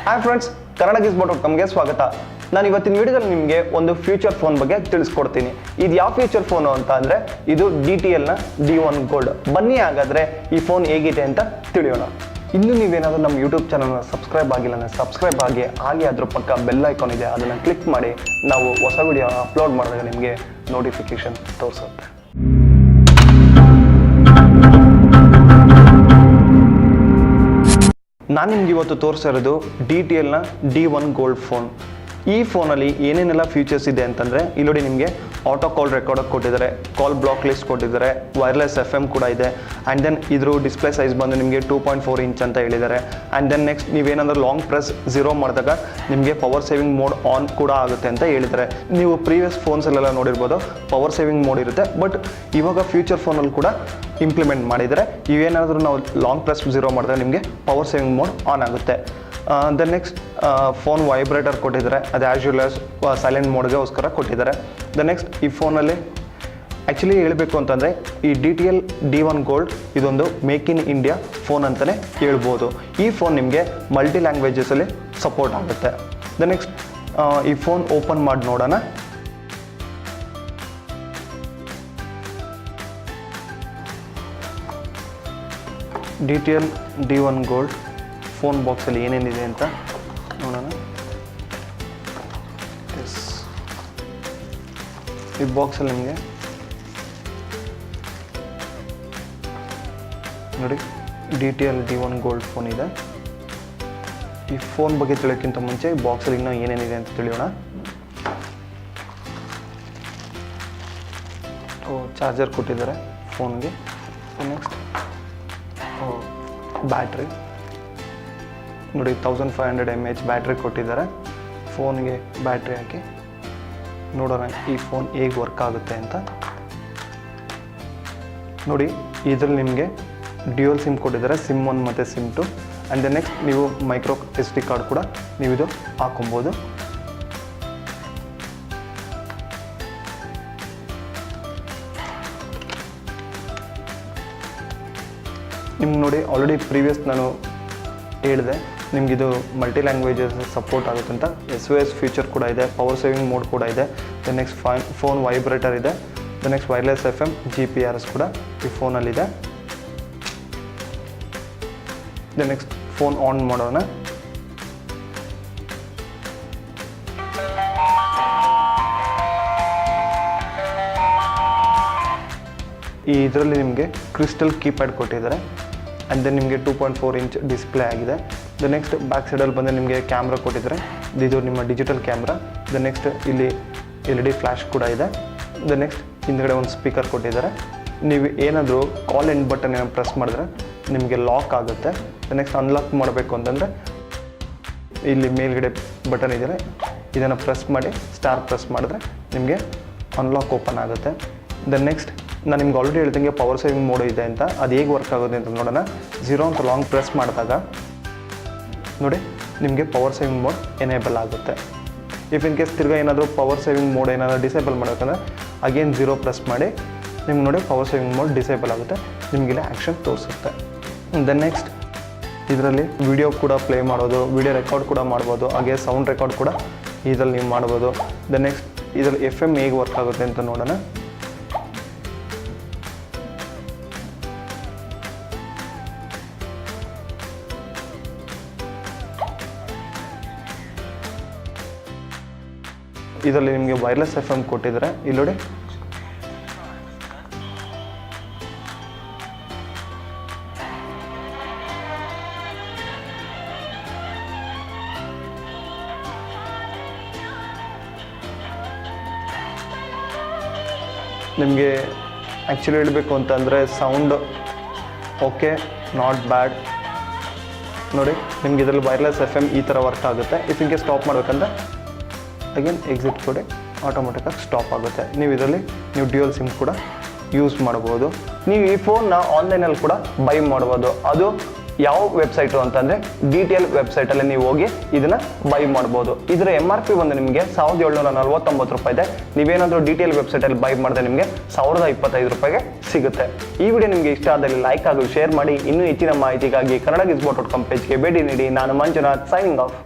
Hi friends, Kannada ಗಿಸ್ಬಾಟ್.ಕಾಮ್ಗೆ ಸ್ವಾಗತ. ನಾನು ಇವತ್ತಿನ ವಿಡಿಯೋದಲ್ಲಿ ನಿಮಗೆ ಒಂದು ಫ್ಯೂಚರ್ ಫೋನ್ ಬಗ್ಗೆ ತಿಳಿಸ್ಕೊಡ್ತೀನಿ. ಇದು ಯಾವ ಫ್ಯೂಚರ್ ಫೋನು ಅಂತ ಅಂದರೆ ಇದು DTLನ D1 ಗೋಲ್ಡ್. ಬನ್ನಿ ಹಾಗಾದರೆ ಈ ಫೋನ್ ಹೇಗಿದೆ ಅಂತ ತಿಳಿಯೋಣ. ಇನ್ನು ನೀವೇನಾದರೂ ನಮ್ಮ ಯೂಟ್ಯೂಬ್ ಚಾನಲ್ನ ಸಬ್ಸ್ಕ್ರೈಬ್ ಆಗಿಲ್ಲ ಅಂದರೆ ಸಬ್ಸ್ಕ್ರೈಬ್ ಆಗಿ, ಹಾಗೆ ಅದ್ರ ಪಕ್ಕ ಬೆಲ್ ಐಕಾನ್ ಇದೆ, ಅದನ್ನು ಕ್ಲಿಕ್ ಮಾಡಿ. ನಾವು ಹೊಸ ವಿಡಿಯೋ ಅಪ್ಲೋಡ್ ಮಾಡಿದಾಗ ನಿಮಗೆ ನೋಟಿಫಿಕೇಶನ್ ತೋರಿಸುತ್ತೆ. ನಾನು ನಿಮ್ಗೆ ಇವತ್ತು ತೋರಿಸ್ತಾ ಇರೋದು DTLನ D1 ಗೋಲ್ಡ್ ಫೋನ್. ಈ ಫೋನಲ್ಲಿ ಏನೇನೆಲ್ಲ ಫೀಚರ್ಸ್ ಇದೆ ಅಂತಂದರೆ ಇಲ್ಲಿ ನೋಡಿ, ನಿಮಗೆ ಆಟೋ ಕಾಲ್ ರೆಕಾರ್ಡರ್ ಕೊಟ್ಟಿದ್ದಾರೆ, ಕಾಲ್ ಬ್ಲಾಕ್ ಲಿಸ್ಟ್ ಕೊಟ್ಟಿದ್ದಾರೆ, ವೈರ್ಲೆಸ್ FM ಕೂಡ ಇದೆ. ಆ್ಯಂಡ್ ದೆನ್ ಇದ್ರ ಡಿಸ್ಪ್ಲೇ ಸೈಜ್ ಬಂದು ನಿಮಗೆ 2.4 ಇಂಚ್ ಅಂತ ಹೇಳಿದ್ದಾರೆ. ಆ್ಯಂಡ್ ದೆನ್ ನೆಕ್ಸ್ಟ್ ನೀವೇನಾದರೂ ಲಾಂಗ್ ಪ್ರೆಸ್ 0 ಮಾಡಿದಾಗ ನಿಮಗೆ ಪವರ್ ಸೇವಿಂಗ್ ಮೋಡ್ ಆನ್ ಕೂಡ ಆಗುತ್ತೆ ಅಂತ ಹೇಳಿದ್ದಾರೆ. ನೀವು ಪ್ರೀವಿಯಸ್ ಫೋನ್ಸಲ್ಲೆಲ್ಲ ನೋಡಿರ್ಬೋದು ಪವರ್ ಸೇವಿಂಗ್ ಮೋಡ್ ಇರುತ್ತೆ, ಬಟ್ ಇವಾಗ ಫ್ಯೂಚರ್ ಫೋನಲ್ಲಿ ಕೂಡ ಇಂಪ್ಲಿಮೆಂಟ್ ಮಾಡಿದರೆ ಇವೇನಾದರೂ ನಾವು ಲಾಂಗ್ ಪ್ರೆಸ್ 0 ಮಾಡಿದ್ರೆ ನಿಮಗೆ ಪವರ್ ಸೇವಿಂಗ್ ಮೋಡ್ ಆನ್ ಆಗುತ್ತೆ. ದೆನ್ ನೆಕ್ಸ್ಟ್ ಫೋನ್ ವೈಬ್ರೇಟರ್ ಕೊಟ್ಟಿದ್ದಾರೆ, ಅದು ಆ್ಯಸ್ ಯೂಲ್ ಆಸ್ ಸೈಲೆಂಟ್ ಮೋಡ್ಗೋಸ್ಕರ ಕೊಟ್ಟಿದ್ದಾರೆ. ದೆನ್ ನೆಕ್ಸ್ಟ್ ಈ ಫೋನಲ್ಲಿ ಆ್ಯಕ್ಚುಲಿ ಹೇಳಬೇಕು ಅಂತಂದರೆ ಈ DTL D1 ಗೋಲ್ಡ್ ಇದೊಂದು ಮೇಕ್ ಇನ್ ಇಂಡಿಯಾ ಫೋನ್ ಅಂತಲೇ ಹೇಳ್ಬೋದು. ಈ ಫೋನ್ ನಿಮಗೆ ಮಲ್ಟಿ ಲ್ಯಾಂಗ್ವೇಜಸಲ್ಲಿ ಸಪೋರ್ಟ್ ಆಗುತ್ತೆ. ದೆನ್ ನೆಕ್ಸ್ಟ್ ಈ ಫೋನ್ ಓಪನ್ ಮಾಡಿ ನೋಡೋಣ. DTL D1 ಗೋಲ್ಡ್ ಫೋನ್ ಬಾಕ್ಸಲ್ಲಿ ಏನೇನಿದೆ ಅಂತ ನೋಡೋಣ. ಎಸ್, ಈ ಬಾಕ್ಸಲ್ಲಿ ನಿಮಗೆ ನೋಡಿ DTL D1 ಗೋಲ್ಡ್ ಫೋನ್ ಇದೆ. ಈ ಫೋನ್ ಬಗ್ಗೆ ತಿಳಿಯೋಕ್ಕಿಂತ ಮುಂಚೆ ಈ ಬಾಕ್ಸಲ್ಲಿ ಇನ್ನೂ ಏನೇನಿದೆ ಅಂತ ತಿಳಿಯೋಣ. ಚಾರ್ಜರ್ ಕೊಟ್ಟಿದ್ದಾರೆ ಫೋನ್ಗೆ. ನೆಕ್ಸ್ಟ್ ಬ್ಯಾಟ್ರಿ ನೋಡಿ, 1500 mAh ಬ್ಯಾಟ್ರಿ ಕೊಟ್ಟಿದ್ದಾರೆ. ಫೋನ್ಗೆ ಬ್ಯಾಟ್ರಿ ಹಾಕಿ ನೋಡೋಣ ಈ ಫೋನ್ ಹೇಗೆ ವರ್ಕ್ ಆಗುತ್ತೆ ಅಂತ. ನೋಡಿ, ಇದರಲ್ಲಿ ನಿಮಗೆ ಡ್ಯೂಯಲ್ ಸಿಮ್ ಕೊಟ್ಟಿದ್ದಾರೆ, SIM 1 ಮತ್ತು SIM 2. ಆ್ಯಂಡ್ ದೆನ್ ನೆಕ್ಸ್ಟ್ ನೀವು ಮೈಕ್ರೋ SD ಕಾರ್ಡ್ ಕೂಡ ನೀವು ಇದು ಹಾಕೊಬೋದು. ನಿಮ್ಗೆ ನೋಡಿ, ಆಲ್ರೆಡಿ ಪ್ರೀವಿಯಸ್ ನಾನು ಹೇಳಿದೆ ನಿಮಗಿದು ಮಲ್ಟಿ ಲ್ಯಾಂಗ್ವೇಜಸ್ ಸಪೋರ್ಟ್ ಆಗುತ್ತೆ ಅಂತ. SOS ಫೀಚರ್ ಕೂಡ ಇದೆ, ಪವರ್ ಸೇವಿಂಗ್ ಮೋಡ್ ಕೂಡ ಇದೆ. ದೆನ್ ನೆಕ್ಸ್ಟ್ ಫೋನ್ ವೈಬ್ರೇಟರ್ ಇದೆ. Then next wireless FM GPRS ಕೂಡ ಈ ಫೋನಲ್ಲಿದೆ. ದೆನ್ ನೆಕ್ಸ್ಟ್ ಫೋನ್ ಆನ್ ಮಾಡೋಣ. ಈ ಇದರಲ್ಲಿ ನಿಮಗೆ ಕ್ರಿಸ್ಟಲ್ ಕೀಪ್ಯಾಡ್ ಕೊಟ್ಟಿದ್ದಾರೆ. ಆ್ಯಂಡ್ ದೆನ್ ನಿಮಗೆ 2.4 ಇಂಚ್ ಡಿಸ್ಪ್ಲೇ ಆಗಿದೆ. ದ ನೆಕ್ಸ್ಟ್ ಬ್ಯಾಕ್ ಸೈಡಲ್ಲಿ ಬಂದರೆ ನಿಮಗೆ ಕ್ಯಾಮ್ರಾ ಕೊಟ್ಟಿದ್ದಾರೆ, ಇದು ನಿಮ್ಮ ಡಿಜಿಟಲ್ ಕ್ಯಾಮ್ರಾ. ದ ನೆಕ್ಸ್ಟ್ ಇಲ್ಲಿ LED ಫ್ಲ್ಯಾಶ್ ಕೂಡ ಇದೆ. ದ ನೆಕ್ಸ್ಟ್ ಹಿಂದ್ಗಡೆ ಒಂದು ಸ್ಪೀಕರ್ ಕೊಟ್ಟಿದ್ದಾರೆ. ನೀವು ಏನಾದರೂ ಕಾಲ್ ಎಂಡ್ ಬಟನ್ ಏನೋ ಪ್ರೆಸ್ ಮಾಡಿದ್ರೆ ನಿಮಗೆ ಲಾಕ್ ಆಗುತ್ತೆ. ದ ನೆಕ್ಸ್ಟ್ ಅನ್ಲಾಕ್ ಮಾಡಬೇಕು ಅಂತಂದರೆ ಇಲ್ಲಿ ಮೇಲ್ಗಡೆ ಬಟನ್ ಇದೆ, ಇದನ್ನು ಪ್ರೆಸ್ ಮಾಡಿ ಸ್ಟಾರ್ ಪ್ರೆಸ್ ಮಾಡಿದ್ರೆ ನಿಮಗೆ ಅನ್ಲಾಕ್ ಓಪನ್ ಆಗುತ್ತೆ. ದ ನೆಕ್ಸ್ಟ್ ನಾನು ನಿಮ್ಗೆ ಆಲ್ರೆಡಿ ಹೇಳ್ದಂಗೆ ಪವರ್ ಸೇವಿಂಗ್ ಮೋಡ್ ಇದೆ ಅಂತ. ಅದು ಹೇಗೆ ವರ್ಕ್ ಆಗುತ್ತೆ ಅಂತ ನೋಡೋಣ. 0 ಅಂತ ಲಾಂಗ್ ಪ್ರೆಸ್ ಮಾಡಿದಾಗ ನೋಡಿ ನಿಮಗೆ ಪವರ್ ಸೇವಿಂಗ್ ಮೋಡ್ ಎನೇಬಲ್ ಆಗುತ್ತೆ. ಇಫ್ ಇನ್ ಕೇಸ್ ತಿರ್ಗಾ ಏನಾದರೂ ಪವರ್ ಸೇವಿಂಗ್ ಮೋಡ್ ಏನಾದರೂ ಡಿಸೇಬಲ್ ಮಾಡಬೇಕಂದ್ರೆ ಅಗೇನ್ 0 ಪ್ರೆಸ್ ಮಾಡಿ ನಿಮ್ಗೆ ನೋಡಿ ಪವರ್ ಸೇವಿಂಗ್ ಮೋಡ್ ಡಿಸೇಬಲ್ ಆಗುತ್ತೆ, ನಿಮಗಿಲ್ಲ ಆ್ಯಕ್ಷನ್ ತೋರಿಸುತ್ತೆ. ದೆನ್ ನೆಕ್ಸ್ಟ್ ಇದರಲ್ಲಿ ವಿಡಿಯೋ ಕೂಡ ಪ್ಲೇ ಮಾಡೋದು, ವಿಡಿಯೋ ರೆಕಾರ್ಡ್ ಕೂಡ ಮಾಡ್ಬೋದು, ಹಾಗೆ ಸೌಂಡ್ ರೆಕಾರ್ಡ್ ಕೂಡ ಇದರಲ್ಲಿ ನೀವು ಮಾಡ್ಬೋದು. ದೆನ್ ನೆಕ್ಸ್ಟ್ ಇದರಲ್ಲಿ FM ಹೇಗೆ ವರ್ಕ್ ಆಗುತ್ತೆ ಅಂತ ನೋಡೋಣ. ಇದರಲ್ಲಿ ನಿಮಗೆ ವೈರ್ಲೆಸ್ FM ಕೊಟ್ಟಿದ್ದಾರೆ. ಇಲ್ಲಿ ನೋಡಿ, ನಿಮಗೆ ಆ್ಯಕ್ಚುಲಿ ಹೇಳಬೇಕು ಅಂತಂದರೆ ಸೌಂಡ್ ಓಕೆ, ನಾಟ್ ಬ್ಯಾಡ್. ನೋಡಿ ನಿಮ್ಗೆ ಇದರಲ್ಲಿ ವೈರ್ಲೆಸ್ FM ಈ ಥರ ವರ್ಕ್ ಆಗುತ್ತೆ. ಇಫ್ ಇನ್ ಕೇಸ್ ಸ್ಟಾಪ್ ಮಾಡಬೇಕಂದ್ರೆ ಅಗೇನ್ ಎಕ್ಸಿಟ್ ಕೊಡಿ, ಆಟೋಮೆಟಿಕಾಗಿ ಸ್ಟಾಪ್ ಆಗುತ್ತೆ. ನೀವು ಇದರಲ್ಲಿ ನೀವು ಡ್ಯೂಯಲ್ ಸಿಮ್ ಕೂಡ ಯೂಸ್ ಮಾಡ್ಬೋದು. ನೀವು ಈ ಫೋನ್ನ ಆನ್ಲೈನಲ್ಲಿ ಕೂಡ ಬೈ ಮಾಡ್ಬೋದು. ಅದು ಯಾವ ವೆಬ್ಸೈಟು ಅಂತಂದರೆ DTL ವೆಬ್ಸೈಟಲ್ಲಿ ನೀವು ಹೋಗಿ ಇದನ್ನು ಬೈ ಮಾಡ್ಬೋದು. ಇದರ MRP ಬಂದು ನಿಮಗೆ 1749 ರೂಪಾಯಿ ಇದೆ. ನೀವೇನಾದರೂ DTL ವೆಬ್ಸೈಟಲ್ಲಿ ಬೈ ಮಾಡಿದ್ರೆ ನಿಮಗೆ 1025 ರೂಪಾಯಿಗೆ ಸಿಗುತ್ತೆ. ಈ ವಿಡಿಯೋ ನಿಮಗೆ ಇಷ್ಟ ಆದಲ್ಲಿ ಲೈಕ್ ಹಾಗೂ ಶೇರ್ ಮಾಡಿ. ಇನ್ನೂ ಹೆಚ್ಚಿನ ಮಾಹಿತಿಗಾಗಿ ಕನ್ನಡ ಗಿಸ್ಬಾಟ್.ಕಾಮ್ ಪೇಜ್ಗೆ ಭೇಟಿ ನೀಡಿ. ನಾನು ಮಂಜುನಾಥ್, ಸೈನಿಂಗ್ ಆಫ್.